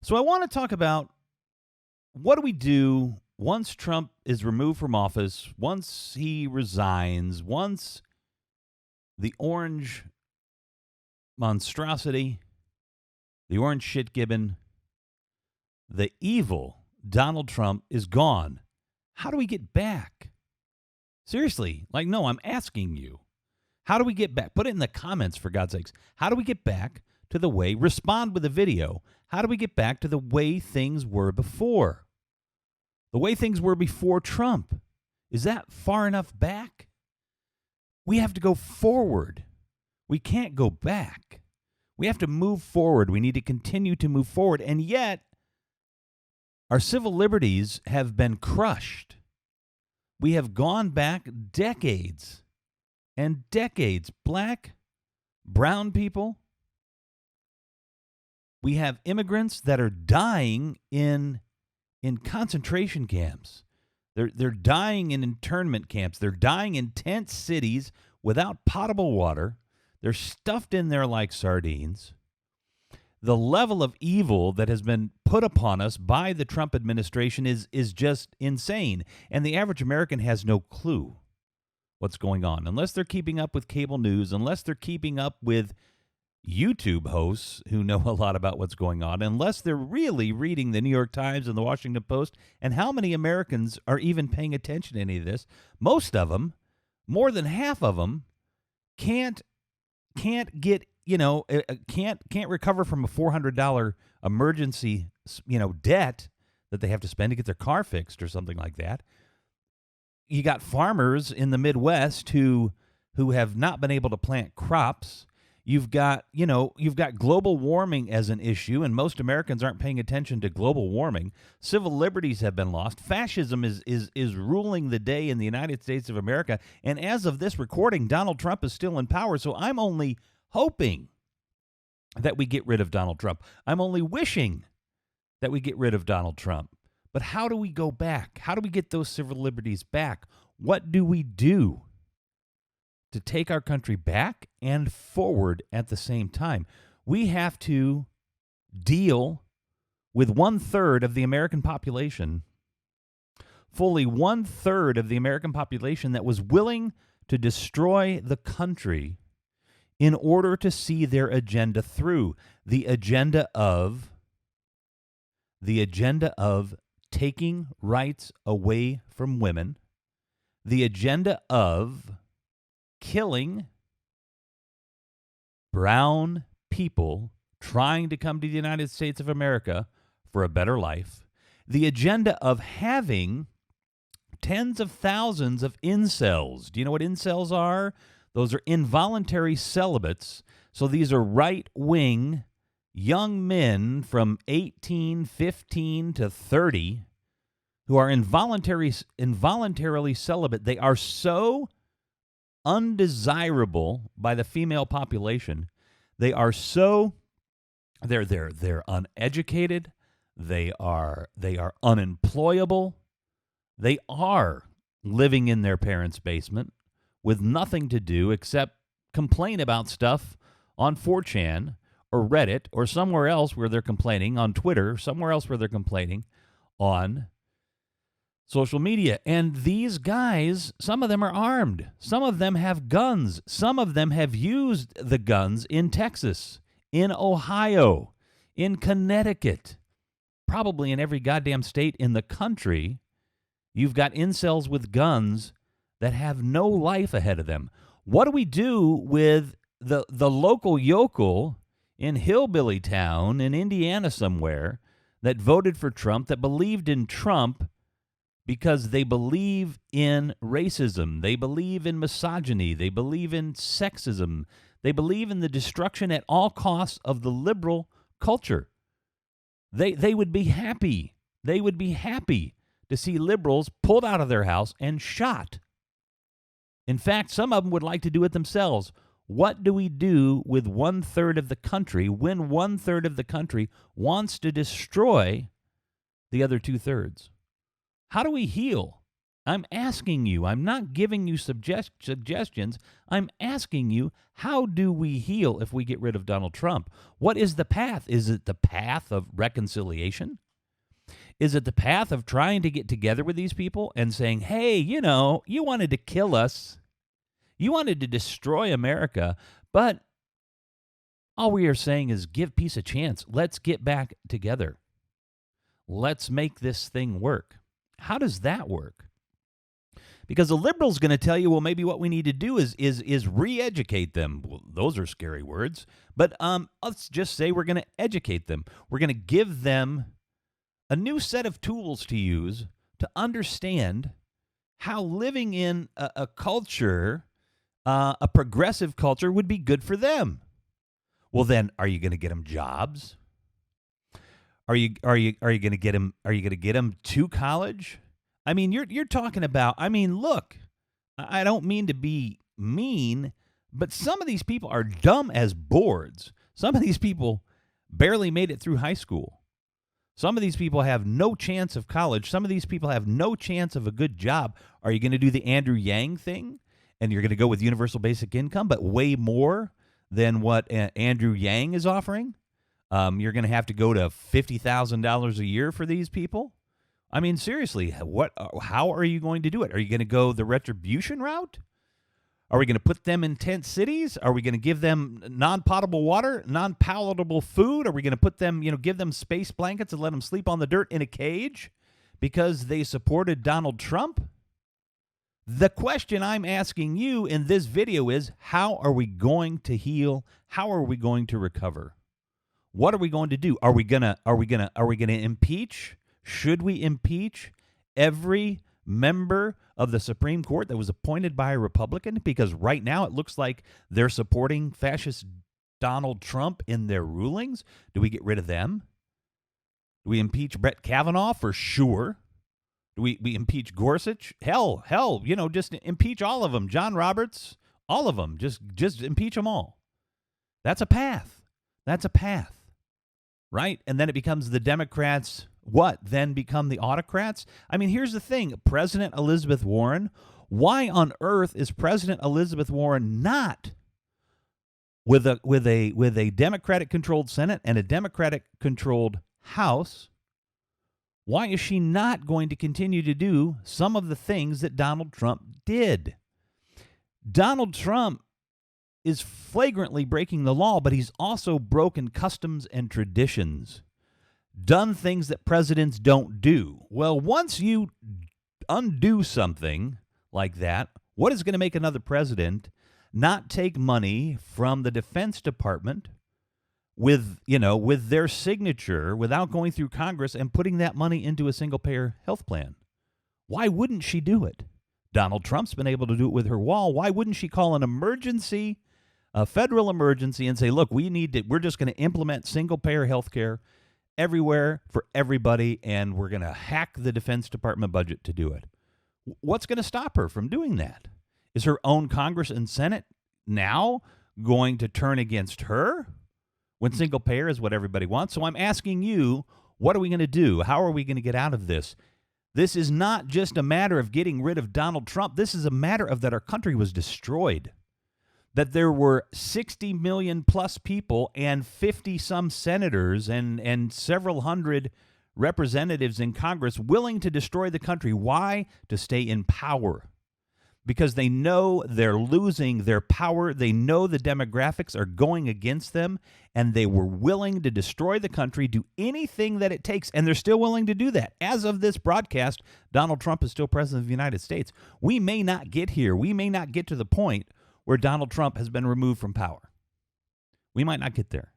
So I want to talk about what do we do once Trump is removed from office, once he resigns, once the orange monstrosity, the orange shit gibbon, the evil Donald Trump is gone. How do we get back? Seriously, no, I'm asking you. How do we get back? Put it in the comments, for God's sakes. How do we get back to the way, respond with a video, how do we get back to the way things were before? The way things were before Trump. Is that far enough back? We have to go forward. We can't go back. We have to move forward. We need to continue to move forward. And yet, our civil liberties have been crushed. We have gone back decades and decades. Black, brown people. We have immigrants that are dying in concentration camps. They're dying in internment camps. They're dying in tent cities without potable water. They're stuffed in there like sardines. The level of evil that has been put upon us by the Trump administration is just insane. And the average American has no clue what's going on. Unless they're keeping up with cable news, unless they're keeping up with YouTube hosts who know a lot about what's going on, unless they're really reading the New York Times and the Washington Post. And how many Americans are even paying attention to any of this? Most of them, more than half of them, can't get, can't recover from a $400 emergency, debt that they have to spend to get their car fixed or something like that. You got farmers in the Midwest who have not been able to plant crops. You've got global warming as an issue, and most Americans aren't paying attention to global warming. Civil liberties have been lost. Fascism is ruling the day in the United States of America. And as of this recording, Donald Trump is still in power. So I'm only hoping that we get rid of Donald Trump. I'm only wishing that we get rid of Donald Trump. But how do we go back? How do we get those civil liberties back? What do we do to take our country back and forward at the same time? We have to deal with 1/3 of the American population, fully 1/3 of the American population that was willing to destroy the country in order to see their agenda through. The agenda of taking rights away from women, the agenda of killing brown people trying to come to the United States of America for a better life, the agenda of having tens of thousands of incels. Do you know what incels are? Those are involuntary celibates. So these are right-wing young men from 18, 15 to 30 who are involuntarily celibate. They are so undesirable by the female population. They are so they're uneducated. They are unemployable. They are living in their parents' basement with nothing to do except complain about stuff on 4chan or Reddit or somewhere else where they're complaining, on Twitter, somewhere else where they're complaining on social media. And these guys, some of them are armed. Some of them have guns. Some of them have used the guns in Texas, in Ohio, in Connecticut, probably in every goddamn state in the country. You've got incels with guns that have no life ahead of them. What do we do with the local yokel in Hillbilly Town in Indiana somewhere that voted for Trump, that believed in Trump because they believe in racism, they believe in misogyny, they believe in sexism, they believe in the destruction at all costs of the liberal culture? They would be happy. They would be happy to see liberals pulled out of their house and shot. In fact, some of them would like to do it themselves. What do we do with 1/3 of the country when 1/3 of the country wants to destroy the other 2/3? How do we heal? I'm asking you. I'm not giving you suggestions. I'm asking you, how do we heal if we get rid of Donald Trump? What is the path? Is it the path of reconciliation? Is it the path of trying to get together with these people and saying, hey, you wanted to kill us. You wanted to destroy America, but all we are saying is give peace a chance. Let's get back together. Let's make this thing work. How does that work? Because the liberal's going to tell you, well, maybe what we need to do is re-educate them. Well, those are scary words. But let's just say we're going to educate them. We're going to give them a new set of tools to use to understand how living in a culture, a progressive culture, would be good for them. Well, then, are you going to get them jobs? Are you going to get them? Are you going to get them to college? I mean, you're talking about. I mean, look, I don't mean to be mean, but some of these people are dumb as boards. Some of these people barely made it through high school. Some of these people have no chance of college. Some of these people have no chance of a good job. Are you going to do the Andrew Yang thing, and you're going to go with universal basic income, but way more than what Andrew Yang is offering? You're going to have to go to $50,000 a year for these people. I mean, seriously, how are you going to do it? Are you going to go the retribution route? Are we going to put them in tent cities? Are we going to give them non-potable water, non-palatable food? Are we going to put them, give them space blankets and let them sleep on the dirt in a cage because they supported Donald Trump? The question I'm asking you in this video is, how are we going to heal? How are we going to recover? What are we going to do? Are we gonna impeach? Should we impeach every member of the Supreme Court that was appointed by a Republican? Because right now it looks like they're supporting fascist Donald Trump in their rulings. Do we get rid of them? Do we impeach Brett Kavanaugh? For sure. Do we impeach Gorsuch? Hell, just impeach all of them. John Roberts, all of them. Just impeach them all. That's a path. Right? And then it becomes the Democrats, then become the autocrats? I mean, here's the thing. President Elizabeth Warren, why on earth is President Elizabeth Warren not with a Democratic-controlled Senate and a Democratic-controlled House? Why is she not going to continue to do some of the things that Donald Trump did? Donald Trump is flagrantly breaking the law, but he's also broken customs and traditions, done things that presidents don't do. Well, once you undo something like that, what is going to make another president not take money from the Defense Department with their signature without going through Congress and putting that money into a single-payer health plan? Why wouldn't she do it? Donald Trump's been able to do it with her wall. Why wouldn't she call an emergency, a federal emergency, and say, look, we're just going to implement single-payer health care everywhere for everybody, and we're going to hack the Defense Department budget to do it? What's going to stop her from doing that? Is her own Congress and Senate now going to turn against her when single payer is what everybody wants? So I'm asking you, what are we going to do? How are we going to get out of this? This is not just a matter of getting rid of Donald Trump. This is a matter of that our country was destroyed, that there were 60 million plus people and 50-some senators and several hundred representatives in Congress willing to destroy the country. Why? To stay in power. Because they know they're losing their power. They know the demographics are going against them, and they were willing to destroy the country, do anything that it takes, and they're still willing to do that. As of this broadcast, Donald Trump is still president of the United States. We may not get here. We may not get to the point where Donald Trump has been removed from power. We might not get there.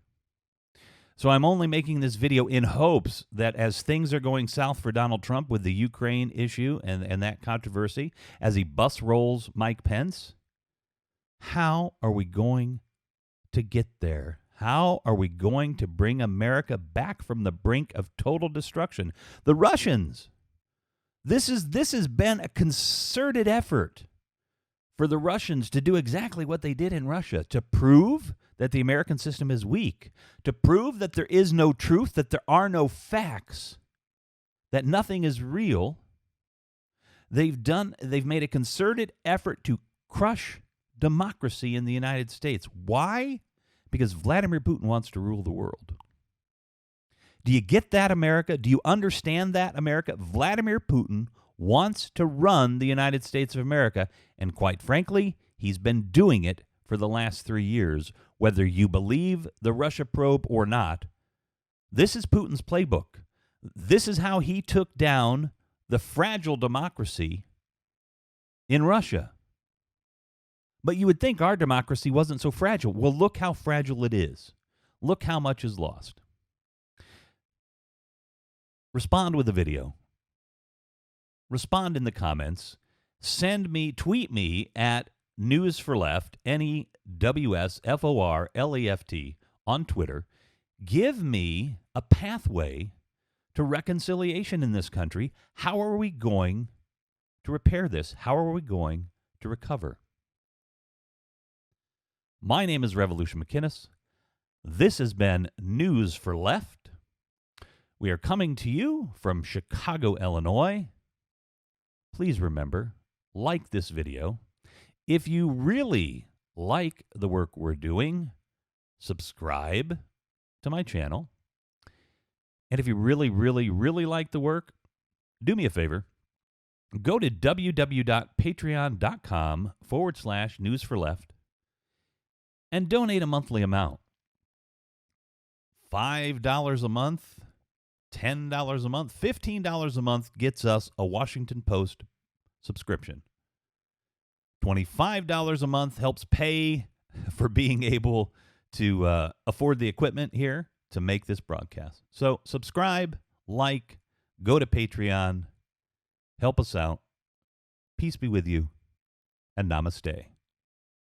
So I'm only making this video in hopes that as things are going south for Donald Trump with the Ukraine issue and that controversy, as he bus rolls Mike Pence, how are we going to get there? How are we going to bring America back from the brink of total destruction? The Russians. This has been a concerted effort for the Russians to do exactly what they did in Russia, to prove that the American system is weak, to prove that there is no truth, that there are no facts, that nothing is real. They've made a concerted effort to crush democracy in the United States. Why? Because Vladimir Putin wants to rule the world. Do you get that, America? Do you understand that, America? Vladimir Putin wants to run the United States of America, and quite frankly, he's been doing it for the last 3 years, whether you believe the Russia probe or not. This is Putin's playbook. This is how he took down the fragile democracy in Russia. But you would think our democracy wasn't so fragile. Well, look how fragile it is. Look how much is lost. Respond with a video. Respond in the comments. Tweet me at News4Left, NEWSFORLEFT on Twitter. Give me a pathway to reconciliation in this country. How are we going to repair this? How are we going to recover? My name is Revolution McInnes. This has been News for Left. We are coming to you from Chicago, Illinois. Please remember, like this video. If you really like the work we're doing, subscribe to my channel. And if you really, really, really like the work, do me a favor. Go to www.patreon.com/newsforleft and donate a monthly amount. $5 a month, $10 a month, $15 a month gets us a Washington Post subscription. $25 a month helps pay for being able to afford the equipment here to make this broadcast. So subscribe, like, go to Patreon, help us out. Peace be with you, and namaste.